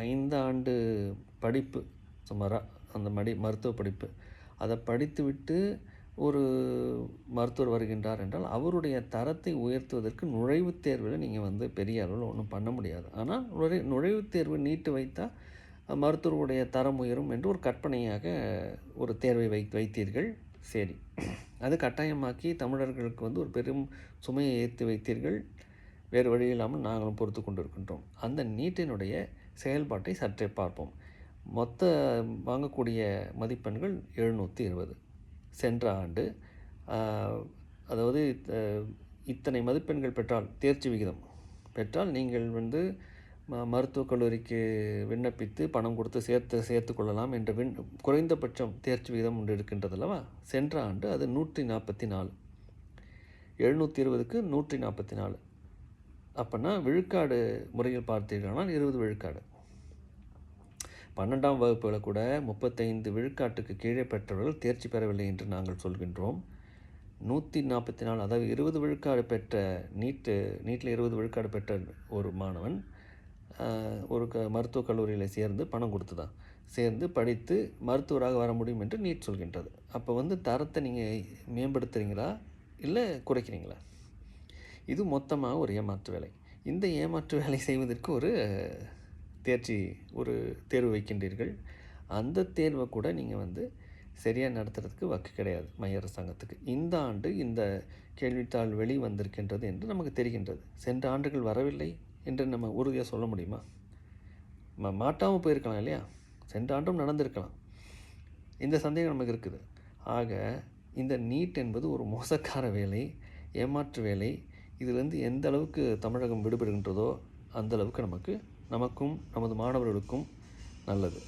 5 ஆண்டு படிப்பு சுமாராக அந்த மருத்துவ படிப்பு. அதை படித்துவிட்டு ஒரு மருத்துவர் வருகின்றார் என்றால், அவருடைய தரத்தை உயர்த்துவதற்கு நுழைவுத் தேர்வில் நீங்கள் வந்து பெரிய அளவில் ஒண்ணும் பண்ண முடியாது. ஆனால் நுழைவுத் தேர்வு நீட் வைத்தா மருத்துவருடைய தரம் உயரும் என்று ஒரு கற்பனையாக ஒரு தேர்வை வைத்தீர்கள். சரி. அது கட்டாயமாக்கி தமிழர்களுக்கு வந்து ஒரு பெரும் சுமையை ஏற்றி வைத்தீர்கள். வேறு வழி இல்லாமல் நாங்களும் பொறுத்து கொண்டிருக்கின்றோம். அந்த நீட்டினுடைய செயல்பாட்டை சற்றே பார்ப்போம். மொத்த வாங்கக்கூடிய மதிப்பெண்கள் 720. சென்ற ஆண்டு அதாவது இத்தனை மதிப்பெண்கள் பெற்றால், தேர்ச்சி விகிதம் பெற்றால் நீங்கள் வந்து மருத்துவக் கல்லூரிக்கு விண்ணப்பித்து பணம் கொடுத்து சேர்த்து கொள்ளலாம் என்ற குறைந்தபட்சம் தேர்ச்சி விகிதம் ஒன்று இருக்கின்றது அல்லவா? சென்ற ஆண்டு அது 144. 720க்கு 144. அப்போனா விழுக்காடு முறையில் பார்த்தீர்களானால் 20 விழுக்காடு. 12ஆம் வகுப்பில் கூட 35 விழுக்காட்டுக்கு கீழே பெற்றவர்கள் தேர்ச்சி பெறவில்லை என்று நாங்கள் சொல்கின்றோம். 144, அதாவது 20 விழுக்காடு பெற்ற நீட்டில் 20 விழுக்காடு பெற்ற ஒரு மாணவன் ஒரு மருத்துவக் கல்லூரியில் சேர்ந்து பணம் கொடுத்து தான் சேர்ந்து படித்து மருத்துவராக வர முடியும் என்று நீட் சொல்கின்றது. அப்போ வந்து தரத்தை நீங்கள் மேம்படுத்துகிறீங்களா இல்லை குறைக்கிறீங்களா? இது மொத்தமாக ஒரு ஏமாற்று வேலை. இந்த ஏமாற்று வேலை செய்வதற்கு ஒரு தேர்வு வைக்கின்றீர்கள். அந்த தேர்வை கூட நீங்கள் வந்து சரியாக நடத்துறதுக்கு வக்கு கிடையாது மைய அரசாங்கத்துக்கு. இந்த ஆண்டு இந்த கேள்வித்தாள் வந்திருக்கின்றது என்று நமக்கு தெரிகின்றது. சென்ற ஆண்டுகள் வரவில்லை என்று நம்ம உறுதியாக சொல்ல முடியுமா? மாட்டாமல் போயிருக்கலாம் இல்லையா? சென்ற ஆண்டும் நடந்திருக்கலாம். இந்த சந்தேகம் நமக்கு இருக்குது. ஆக இந்த நீட் என்பது ஒரு மோசக்கார வேலை, ஏமாற்று வேலை. இதிலிருந்து எந்த அளவுக்கு தமிழகம் விடுபடுகின்றதோ அந்த அளவுக்கு நமக்கும் நமது மாணவர்களுக்கும் நல்லது.